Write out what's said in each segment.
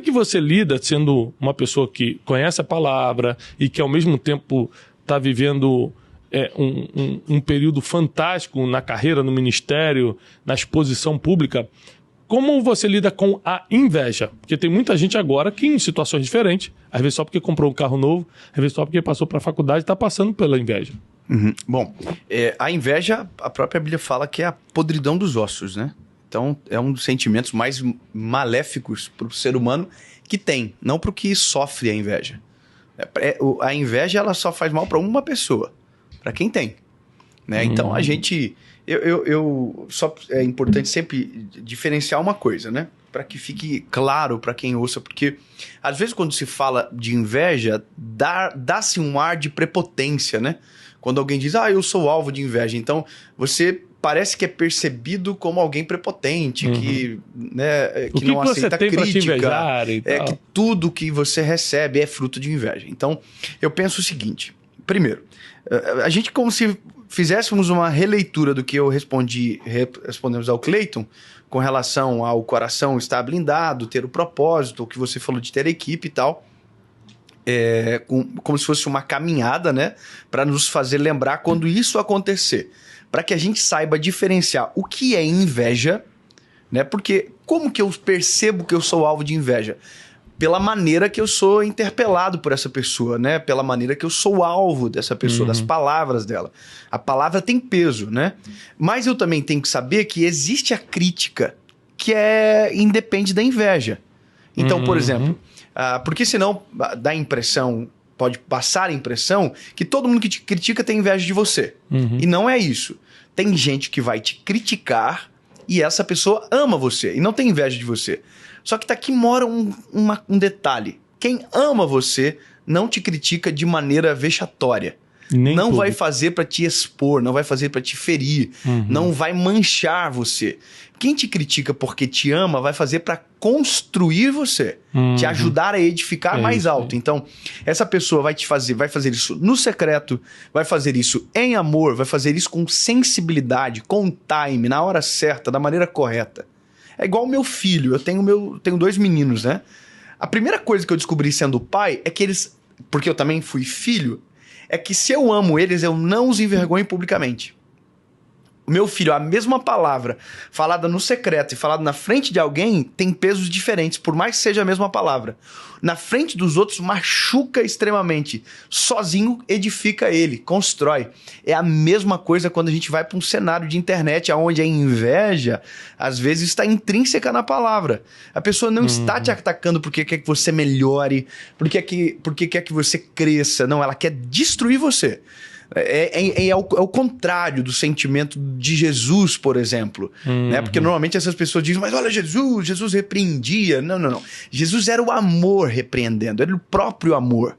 que você lida, sendo uma pessoa que conhece a palavra e que ao mesmo tempo está vivendo um período fantástico na carreira, no ministério, na exposição pública, como você lida com a inveja? Porque tem muita gente agora que em situações diferentes, às vezes só porque comprou um carro novo, às vezes só porque passou para a faculdade, está passando pela inveja. Bom, a inveja, a própria Bíblia fala que é a podridão dos ossos, né? Então, é um dos sentimentos mais maléficos para o ser humano que tem, não para o que sofre a inveja. A inveja, ela só faz mal para uma pessoa, para quem tem, né? Então, a gente... Só é importante sempre diferenciar uma coisa, né? Para que fique claro para quem ouça, porque às vezes quando se fala de inveja, dá-se um ar de prepotência, né? Quando alguém diz, eu sou alvo de inveja, então você parece que é percebido como alguém prepotente, que, né, que não aceita crítica, que tudo que você recebe é fruto de inveja. Então, eu penso o seguinte, primeiro, a gente como se fizéssemos uma releitura do que eu respondemos ao Cleiton, com relação ao coração estar blindado, ter o propósito, o que você falou de ter equipe e tal, como se fosse uma caminhada, né, para nos fazer lembrar quando isso acontecer, para que a gente saiba diferenciar o que é inveja, né, porque como que eu percebo que eu sou alvo de inveja? Pela maneira que eu sou interpelado por essa pessoa, né? Pela maneira que eu sou alvo dessa pessoa, das palavras dela. A palavra tem peso, né? Mas eu também tenho que saber que existe a crítica, que independe da inveja. Então, por exemplo, porque senão dá a impressão, pode passar a impressão que todo mundo que te critica tem inveja de você. E não é isso. Tem gente que vai te criticar e essa pessoa ama você e não tem inveja de você. Só que aqui mora um detalhe. Quem ama você não te critica de maneira vexatória. Não vai fazer para te expor, não vai fazer para te ferir, não vai manchar você. Quem te critica porque te ama vai fazer para construir você, te ajudar a edificar mais alto. Então, essa pessoa vai fazer isso no secreto, vai fazer isso em amor, vai fazer isso com sensibilidade, com time, na hora certa, da maneira correta. É igual o meu filho, eu tenho 2 meninos, né? A primeira coisa que eu descobri sendo pai é que eles, porque eu também fui filho, é que se eu amo eles, eu não os envergonho publicamente. O meu filho, a mesma palavra falada no secreto e falada na frente de alguém tem pesos diferentes, por mais que seja a mesma palavra. Na frente dos outros machuca extremamente. Sozinho edifica ele, constrói. É a mesma coisa quando a gente vai para um cenário de internet onde a inveja, às vezes, está intrínseca na palavra. A pessoa não está te atacando porque quer que você melhore, porque quer que você cresça. Não, ela quer destruir você. É o contrário do sentimento de Jesus, por exemplo. Né? Porque normalmente essas pessoas dizem, mas olha, Jesus repreendia. Não. Jesus era o amor repreendendo, era o próprio amor.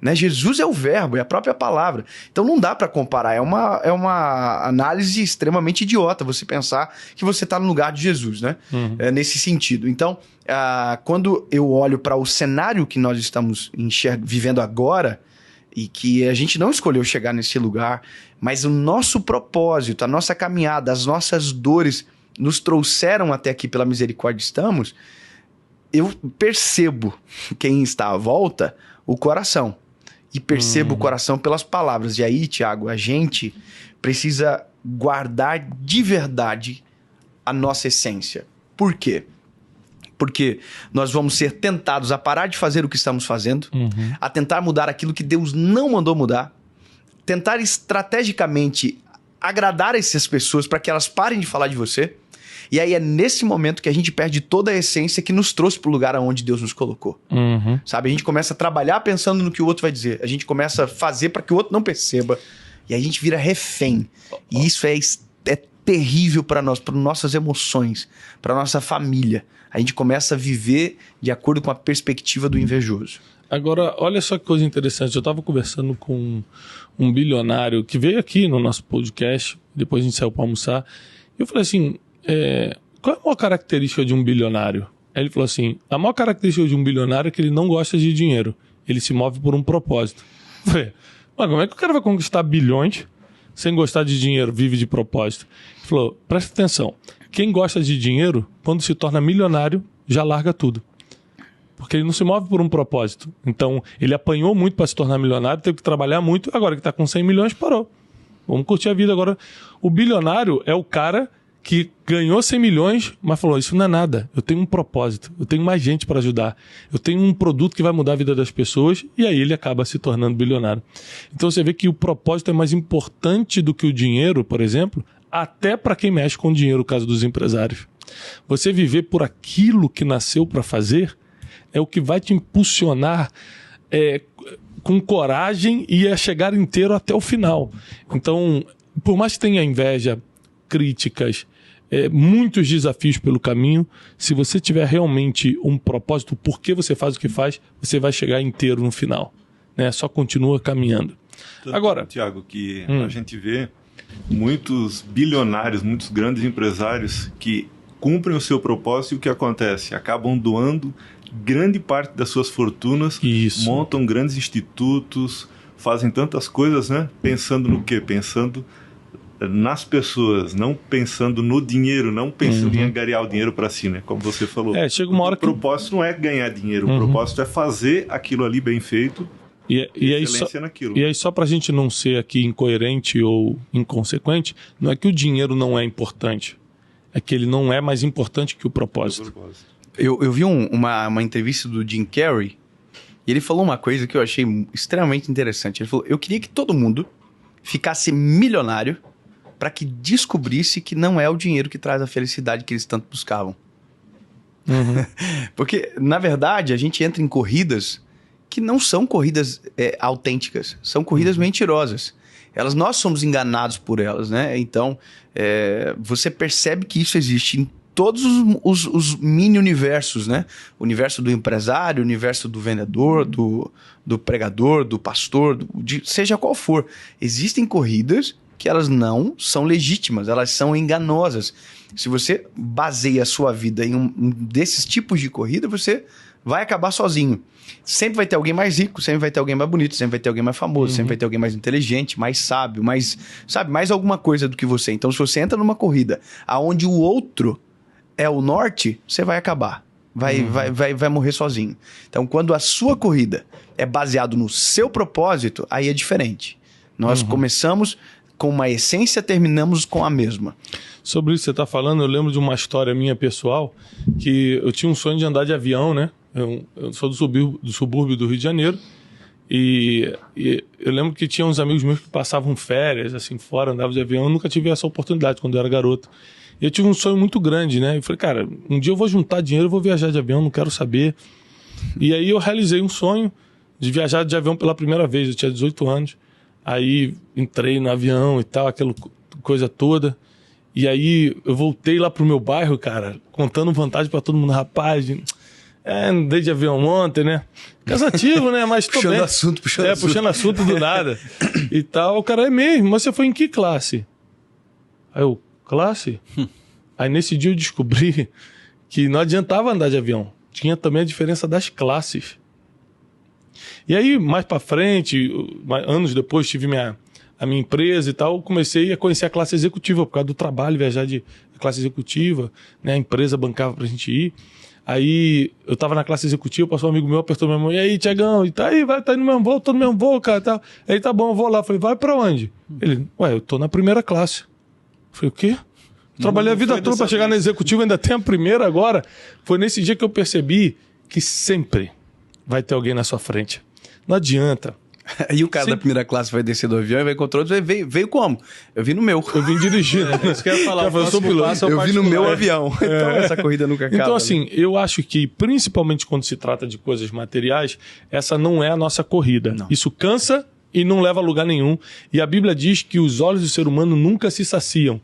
Né? Jesus é o verbo, é a própria palavra. Então não dá para comparar, é uma análise extremamente idiota você pensar que você está no lugar de Jesus, né? Nesse sentido. Então, quando eu olho para o cenário que nós estamos vivendo agora, e que a gente não escolheu chegar nesse lugar, mas o nosso propósito, a nossa caminhada, as nossas dores nos trouxeram até aqui pela misericórdia estamos, eu percebo quem está à volta, o coração. E percebo o coração pelas palavras. E aí, Tiago, a gente precisa guardar de verdade a nossa essência. Por quê? Porque nós vamos ser tentados a parar de fazer o que estamos fazendo, a tentar mudar aquilo que Deus não mandou mudar, tentar estrategicamente agradar essas pessoas para que elas parem de falar de você. E aí é nesse momento que a gente perde toda a essência que nos trouxe para o lugar onde Deus nos colocou. Sabe? A gente começa a trabalhar pensando no que o outro vai dizer. A gente começa a fazer para que o outro não perceba. E a gente vira refém. E isso é terrível para nós, para nossas emoções, para nossa família. A gente começa a viver de acordo com a perspectiva do invejoso. Agora, olha só que coisa interessante. Eu estava conversando com um bilionário que veio aqui no nosso podcast, depois a gente saiu para almoçar, e eu falei assim, qual é a maior característica de um bilionário? Aí ele falou assim, a maior característica de um bilionário é que ele não gosta de dinheiro, ele se move por um propósito. Eu falei, mas como é que o cara vai conquistar bilhões sem gostar de dinheiro, vive de propósito? Ele falou, presta atenção, quem gosta de dinheiro, quando se torna milionário, já larga tudo. Porque ele não se move por um propósito. Então, ele apanhou muito para se tornar milionário, teve que trabalhar muito, agora que está com 100 milhões, parou. Vamos curtir a vida agora. O bilionário é o cara que ganhou 100 milhões, mas falou, isso não é nada, eu tenho um propósito, eu tenho mais gente para ajudar, eu tenho um produto que vai mudar a vida das pessoas, e aí ele acaba se tornando bilionário. Então você vê que o propósito é mais importante do que o dinheiro, por exemplo, até para quem mexe com dinheiro, no caso dos empresários. Você viver por aquilo que nasceu para fazer é o que vai te impulsionar com coragem e a chegar inteiro até o final. Então, por mais que tenha inveja, críticas, muitos desafios pelo caminho, se você tiver realmente um propósito, por que você faz o que faz, você vai chegar inteiro no final. Né? Só continua caminhando. Tanto, agora, Tiago, que a gente vê muitos bilionários, muitos grandes empresários que cumprem o seu propósito e o que acontece? Acabam doando grande parte das suas fortunas, montam grandes institutos, fazem tantas coisas, né? Pensando no quê? Pensando nas pessoas, não pensando no dinheiro, não pensando em angariar o dinheiro para si, né? Como você falou. Chega uma hora o propósito não é ganhar dinheiro, o propósito é fazer aquilo ali bem feito e excelência naquilo. E aí, só para a gente não ser aqui incoerente ou inconsequente, não é que o dinheiro não é importante, é que ele não é mais importante que o propósito. Eu vi uma entrevista do Jim Carrey e ele falou uma coisa que eu achei extremamente interessante. Ele falou, eu queria que todo mundo ficasse milionário para que descobrisse que não é o dinheiro que traz a felicidade que eles tanto buscavam. Porque, na verdade, a gente entra em corridas que não são corridas autênticas, são corridas mentirosas. Nós somos enganados por elas, né? Então, você percebe que isso existe em todos os mini-universos, né? O universo do empresário, o universo do vendedor, do pregador, do pastor, seja qual for. Existem corridas que elas não são legítimas, elas são enganosas. Se você baseia a sua vida em um desses tipos de corrida, você vai acabar sozinho. Sempre vai ter alguém mais rico, sempre vai ter alguém mais bonito, sempre vai ter alguém mais famoso, sempre vai ter alguém mais inteligente, mais sábio, mais alguma coisa do que você. Então, se você entra numa corrida onde o outro é o norte, você vai acabar. Vai morrer sozinho. Então, quando a sua corrida é baseada no seu propósito, aí é diferente. Nós começamos com uma essência, terminamos com a mesma. Sobre isso que você está falando, eu lembro de uma história minha pessoal, que eu tinha um sonho de andar de avião, né? Eu sou do subúrbio do Rio de Janeiro, e eu lembro que tinha uns amigos meus que passavam férias, assim, fora, andavam de avião, eu nunca tive essa oportunidade quando eu era garoto. E eu tive um sonho muito grande, né? Eu falei, cara, um dia eu vou juntar dinheiro, eu vou viajar de avião, não quero saber. E aí eu realizei um sonho de viajar de avião pela primeira vez, eu tinha 18 anos. Aí entrei no avião e tal, aquela coisa toda. E aí eu voltei lá pro meu bairro, cara, contando vantagem pra todo mundo. Rapaz, andei de avião ontem, né? Cansativo, né? Mas tô puxando bem. Assunto. Puxando assunto do nada. E tal. O cara, é mesmo? Mas você foi em que classe? Aí eu, classe? Aí nesse dia eu descobri que não adiantava andar de avião. Tinha também a diferença das classes. E aí, mais pra frente, anos depois, tive a minha empresa e tal, comecei a conhecer a classe executiva, por causa do trabalho, viajar de classe executiva, né? A empresa bancava pra gente ir. Aí, eu tava na classe executiva, passou um amigo meu, apertou minha mão, e aí, Tiagão, tá aí, tá indo no mesmo voo, tô no mesmo voo, cara, tá. Aí, tá bom, eu vou lá. Eu falei, vai pra onde? Ele, eu tô na primeira classe. Eu falei, o quê? Trabalhei a vida toda pra chegar na executiva, ainda tem a primeira agora. Foi nesse dia que eu percebi que sempre vai ter alguém na sua frente. Não adianta. E o cara da primeira classe vai descer do avião e vai encontrar outro. Veio como? Eu vim no meu. Eu vim dirigindo. Isso que eu ia falar. Eu vim no meu avião. Então essa corrida nunca acaba. Então assim, eu acho que principalmente quando se trata de coisas materiais, essa não é a nossa corrida. Não. Isso cansa e não leva a lugar nenhum. E a Bíblia diz que os olhos do ser humano nunca se saciam.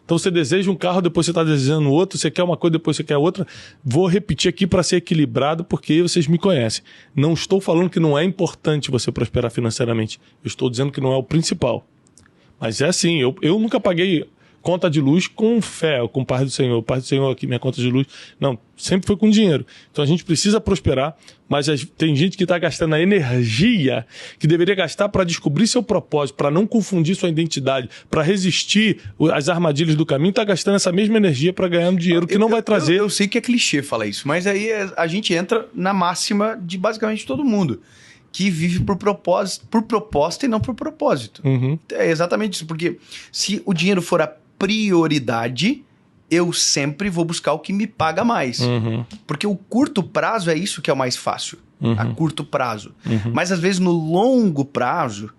Então você deseja um carro, depois você está desejando outro, você quer uma coisa, depois você quer outra. Vou repetir aqui para ser equilibrado, porque vocês me conhecem. Não estou falando que não é importante você prosperar financeiramente. Eu estou dizendo que não é o principal. Mas é assim, eu nunca paguei conta de luz com fé, com paz do Senhor. Paz do Senhor aqui, minha conta de luz. Não, sempre foi com dinheiro. Então a gente precisa prosperar, mas tem gente que está gastando a energia que deveria gastar para descobrir seu propósito, para não confundir sua identidade, para resistir às armadilhas do caminho, está gastando essa mesma energia para ganhar um dinheiro que não vai trazer. Eu sei que é clichê falar isso, mas aí a gente entra na máxima de basicamente todo mundo, que vive por propósito, por proposta e não por propósito. Uhum. É exatamente isso, porque se o dinheiro for a prioridade, eu sempre vou buscar o que me paga mais. Uhum. Porque o curto prazo é isso que é o mais fácil, a curto prazo. Uhum. Mas às vezes no longo prazo,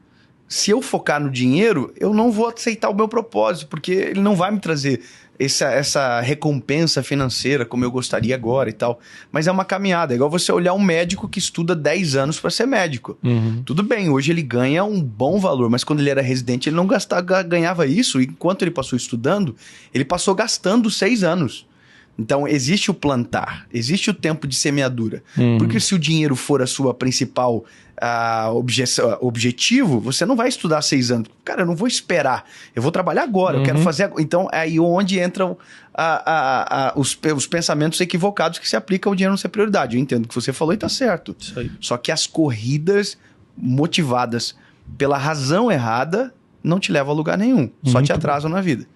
se eu focar no dinheiro, eu não vou aceitar o meu propósito, porque ele não vai me trazer essa recompensa financeira como eu gostaria agora e tal. Mas é uma caminhada. É igual você olhar um médico que estuda 10 anos para ser médico. Uhum. Tudo bem, hoje ele ganha um bom valor, mas quando ele era residente ele não ganhava isso. E enquanto ele passou estudando, ele passou gastando 6 anos. Então existe o plantar, existe o tempo de semeadura. Porque se o dinheiro for a sua principal objetivo, você não vai estudar 6 anos. Cara, eu não vou esperar. Eu vou trabalhar agora, eu quero fazer. Então é aí onde entram os pensamentos equivocados que se aplicam ao dinheiro não ser prioridade. Eu entendo o que você falou e tá certo. Isso aí. Só que as corridas motivadas pela razão errada não te levam a lugar nenhum. Só te atrasam na vida.